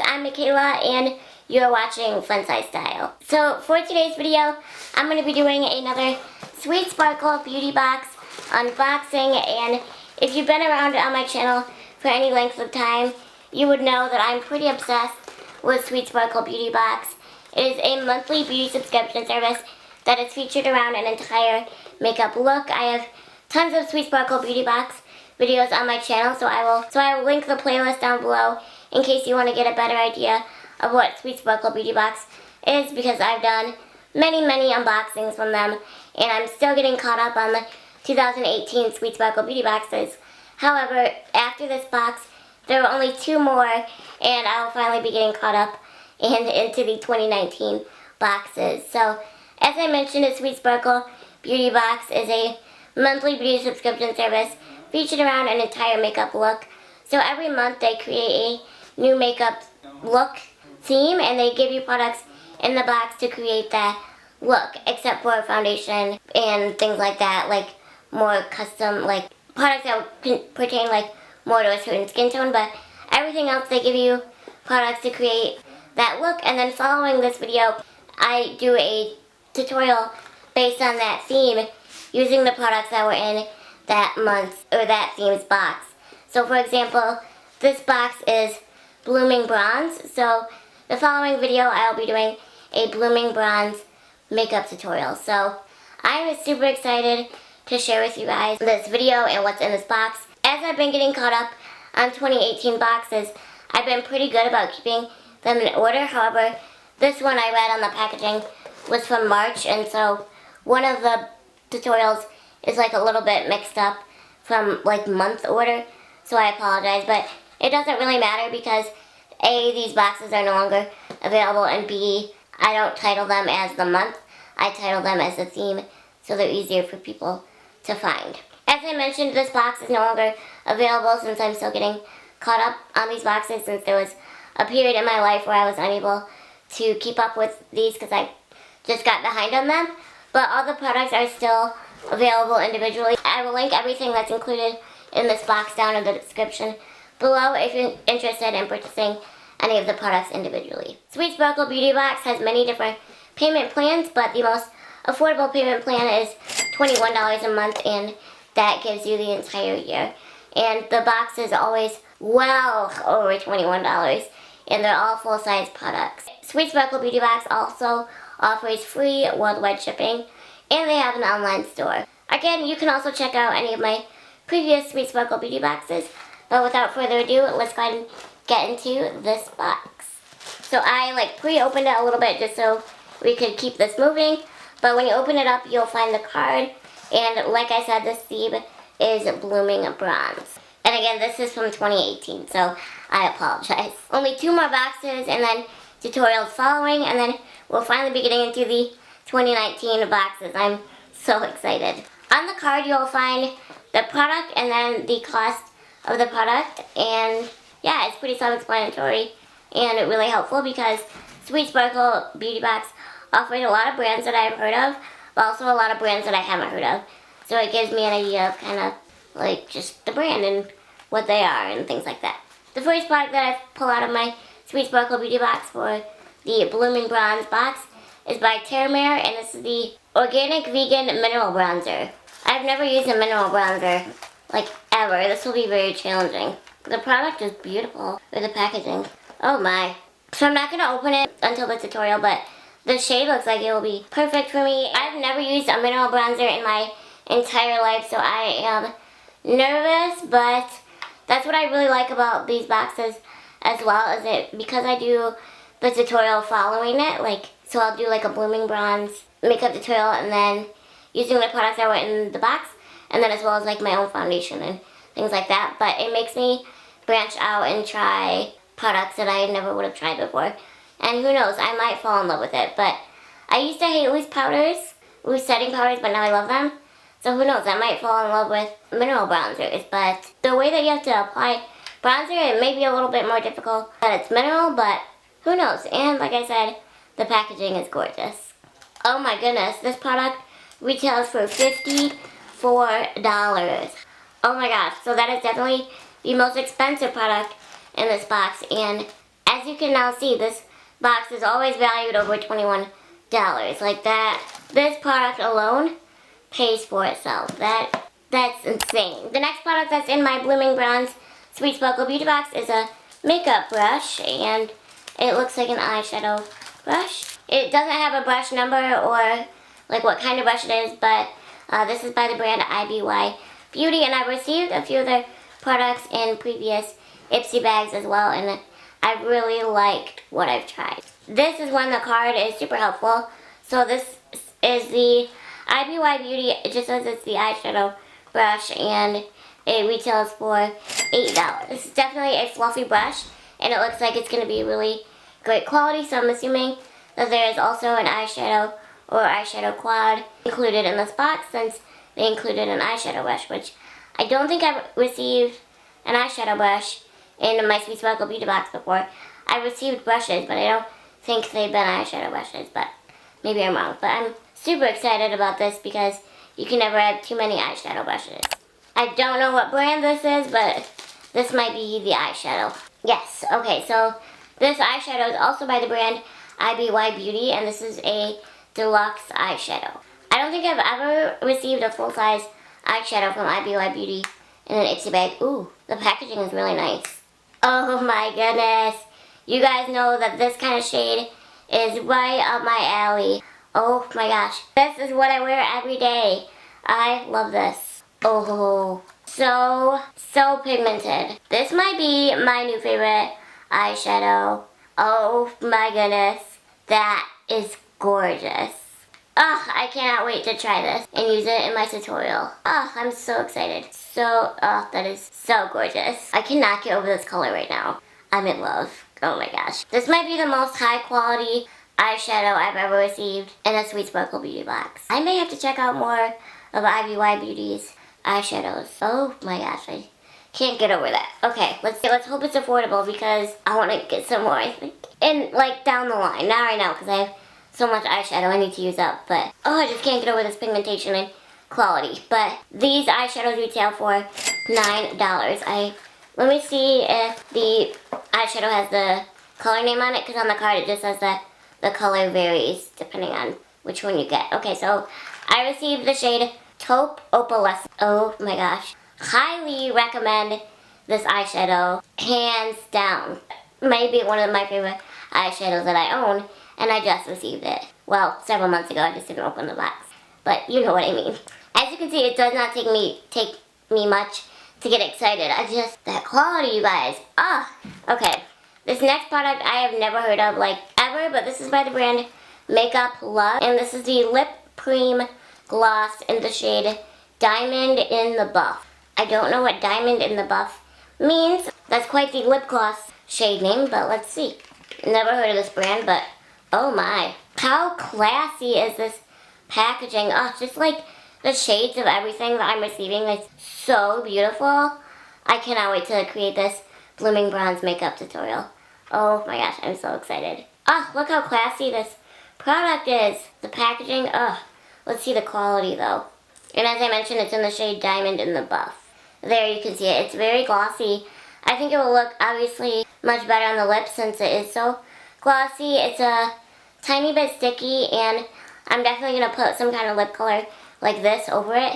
I'm Michaela and you're watching FunsizedStyle. So for today's video, I'm going to be doing another Sweet Sparkle Beauty Box unboxing, and if you've been around on my channel for any length of time, you would know that I'm pretty obsessed with Sweet Sparkle Beauty Box. It is a monthly beauty subscription service that is featured around an entire makeup look. I have tons of Sweet Sparkle Beauty Box videos on my channel, so I will link the playlist down below in case you want to get a better idea of what Sweet Sparkle Beauty Box is, because I've done many unboxings from them and I'm still getting caught up on the 2018 Sweet Sparkle Beauty Boxes. However, after this box, there are only 2 more and I will finally be getting caught up into the 2019 boxes. So, as I mentioned, the Sweet Sparkle Beauty Box is a monthly beauty subscription service featured around an entire makeup look. So every month they create a new makeup look theme and they give you products in the box to create that look, except for foundation and things like that, like more custom, like products that pertain like more to a certain skin tone, but everything else they give you products to create that look. And then following this video, I do a tutorial based on that theme using the products that were in that month's or that theme's box. So for example, this box is Blooming Bronze. So the following video I'll be doing a Blooming Bronze makeup tutorial. So I'm super excited to share with you guys this video and what's in this box. As I've been getting caught up on 2018 boxes, I've been pretty good about keeping them in order. However, this one I read on the packaging was from March, and so one of the tutorials is like a little bit mixed up from like month order, so I apologize, but it doesn't really matter because A, these boxes are no longer available, and B, I don't title them as the month, I title them as the theme, so they're easier for people to find. As I mentioned, this box is no longer available since I'm still getting caught up on these boxes, since there was a period in my life where I was unable to keep up with these because I just got behind on them. But all the products are still available individually. I will link everything that's included in this box down in the description below if you're interested in purchasing any of the products individually. Sweet Sparkle Beauty Box has many different payment plans, but the most affordable payment plan is $21 a month, and that gives you the entire year. And the box is always well over $21, and they're all full-size products. Sweet Sparkle Beauty Box also offers free worldwide shipping, and they have an online store. Again, you can also check out any of my previous Sweet Sparkle Beauty Boxes, but without further ado, let's go ahead and get into this box. So I pre-opened it a little bit just so we could keep this moving, but when you open it up, you'll find the card, and like I said, this theme is Blooming Bronze. And again, this is from 2018, so I apologize. Only 2 more boxes, and then tutorials following, and then we'll finally be getting into the 2019 boxes. I'm so excited. On the card, you'll find the product and then the cost of the product, and yeah, it's pretty self-explanatory and really helpful because Sweet Sparkle Beauty Box offers a lot of brands that I've heard of, but also a lot of brands that I haven't heard of. So it gives me an idea of kind of like just the brand and what they are and things like that. The first product that I pull out of my Sweet Sparkle Beauty Box for the Blooming Bronze box is by Terramare, and this is the Organic Vegan Mineral Bronzer. I've never used a mineral bronzer, like ever. This will be very challenging. The product is beautiful with the packaging. Oh my. So I'm not going to open it until the tutorial, but the shade looks like it will be perfect for me. I've never used a mineral bronzer in my entire life, so I am nervous, but that's what I really like about these boxes as well, is it because I do the tutorial following it, so I'll do a Blooming Bronze makeup tutorial and then using the products that were in the box, and then as well as my own foundation and things like that. But it makes me branch out and try products that I never would have tried before, and who knows, I might fall in love with it. But I used to hate loose setting powders, but now I love them. So who knows, I might fall in love with mineral bronzers, but the way that you have to apply bronzer, it may be a little bit more difficult that it's mineral, but who knows. And like I said, the packaging is gorgeous. Oh my goodness, this product retails for $54. Oh my gosh, so that is definitely the most expensive product in this box, and as as you can now see, this box is always valued over $21. Like that. This product alone pays for itself. That's insane. The next product that's in my Blooming Bronze Sweet Sparkle Beauty Box is a makeup brush, and it looks like an eyeshadow brush. It doesn't have a brush number or like what kind of brush it is, but this is by the brand IBY Beauty, and I've received a few of their products in previous Ipsy bags as well, and I really liked what I've tried. This is when the card is super helpful. So this is the IBY Beauty. It just says it's the eyeshadow brush, and it retails for $8. This is definitely a fluffy brush, and it looks like it's going to be really great quality, so I'm assuming that there is also an eyeshadow or eyeshadow quad included in this box, since they included an eyeshadow brush, which I don't think I've received an eyeshadow brush in my Sweet Sparkle Beauty Box before. I received brushes, but I don't think they've been eyeshadow brushes, but maybe I'm wrong. But I'm super excited about this because you can never have too many eyeshadow brushes. I don't know what brand this is, but this might be the eyeshadow. Yes, okay, so this eyeshadow is also by the brand IBY Beauty, and this is a deluxe eyeshadow. I don't think I've ever received a full-size eyeshadow from IBY Beauty in an Ipsy bag. Ooh, the packaging is really nice. Oh my goodness. You guys know that this kind of shade is right up my alley. Oh my gosh. This is what I wear every day. I love this. Oh, so pigmented. This might be my new favorite eyeshadow. Oh my goodness. That is gorgeous. Oh, I cannot wait to try this and use it in my tutorial. Oh, I'm so excited. That is so gorgeous. I cannot get over this color right now. I'm in love. Oh my gosh. This might be the most high quality eyeshadow I've ever received in a Sweet Sparkle Beauty Box. I may have to check out more of IBY Beauty's eyeshadows. Oh my gosh, I can't get over that. Okay, let's hope it's affordable because I want to get some more, I think. And like down the line, not right now because I have so much eyeshadow I need to use up, but oh, I just can't get over this pigmentation and quality. But these eyeshadows retail for $9. Let me see if the eyeshadow has the color name on it, because on the card it just says that the color varies depending on which one you get. Okay, so I received the shade Taupe Opalescent. Oh my gosh. Highly recommend this eyeshadow, hands down. Might be one of my favorite eyeshadows that I own, and I just received it. Well, several months ago. I just didn't open the box, but you know what I mean. As you can see, it does not take me much to get excited. That quality, you guys. Okay. This next product I have never heard of, like, ever, but this is by the brand Makeup Love, and this is the Lip Cream Gloss in the shade Diamond in the Buff. I don't know what Diamond in the Buff means. That's quite the lip gloss shade name, but let's see. Never heard of this brand, but oh my. How classy is this packaging? Oh, just like the shades of everything that I'm receiving is so beautiful. I cannot wait to create this Blooming Bronze makeup tutorial. Oh my gosh, I'm so excited. Oh, look how classy this product is. The packaging, let's see the quality though. And as I mentioned, it's in the shade Diamond in the Buff. There you can see it. It's very glossy. I think it will look obviously much better on the lips since it is so glossy. It's a tiny bit sticky, and I'm definitely going to put some kind of lip color like this over it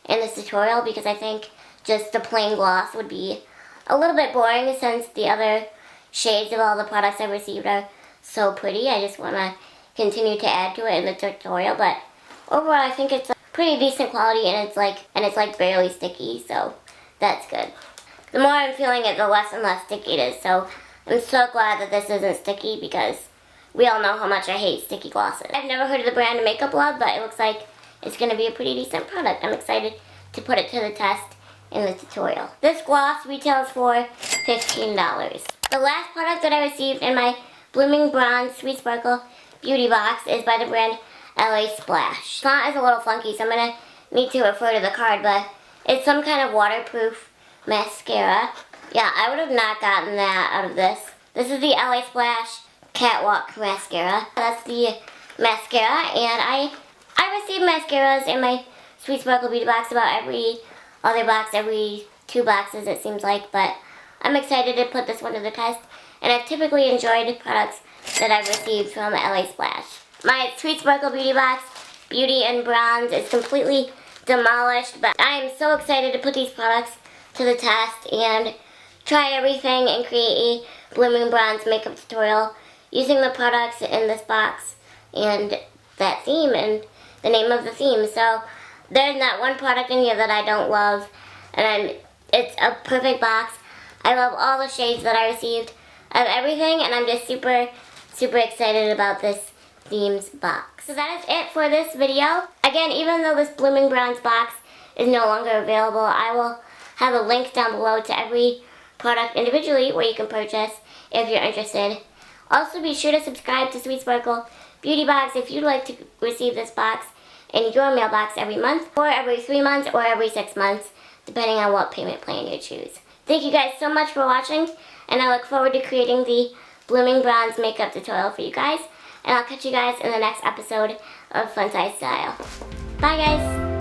in this tutorial because I think just the plain gloss would be a little bit boring since the other shades of all the products I've received are so pretty. I just want to continue to add to it in the tutorial, but overall I think it's a pretty decent quality, and it's like barely sticky, so that's good. The more I'm feeling it, the less and less sticky it is, so I'm so glad that this isn't sticky because we all know how much I hate sticky glosses. I've never heard of the brand Makeup Love, but it looks like it's going to be a pretty decent product. I'm excited to put it to the test in the tutorial. This gloss retails for $15. The last product that I received in my Blooming Bronze Sweet Sparkle Beauty Box is by the brand LA Splash. The font is a little funky, so I'm going to need to refer to the card, but it's some kind of waterproof mascara. Yeah, I would have not gotten that out of this. This is the LA Splash Catwalk Mascara. That's the mascara, and I receive mascaras in my Sweet Sparkle Beauty Box about every other box, every 2 boxes it seems like, but I'm excited to put this one to the test and I've typically enjoyed products that I've received from LA Splash. My Sweet Sparkle Beauty Box, Beauty in Bronze, is completely demolished, but I am so excited to put these products to the test and try everything and create a Blooming Bronze makeup tutorial using the products in this box and that theme and the name of the theme. So there's not one product in here that I don't love, and it's a perfect box. I love all the shades that I received of everything, and I'm just super, super excited about this themes box. So that is it for this video. Again, even though this Blooming Bronze box is no longer available, I will have a link down below to every product individually where you can purchase if you're interested. Also, be sure to subscribe to Sweet Sparkle Beauty Box if you'd like to receive this box in your mailbox every month, or every 3 months, or every 6 months, depending on what payment plan you choose. Thank you guys so much for watching, and I look forward to creating the Blooming Bronze makeup tutorial for you guys, and I'll catch you guys in the next episode of Fun Size Style. Bye guys!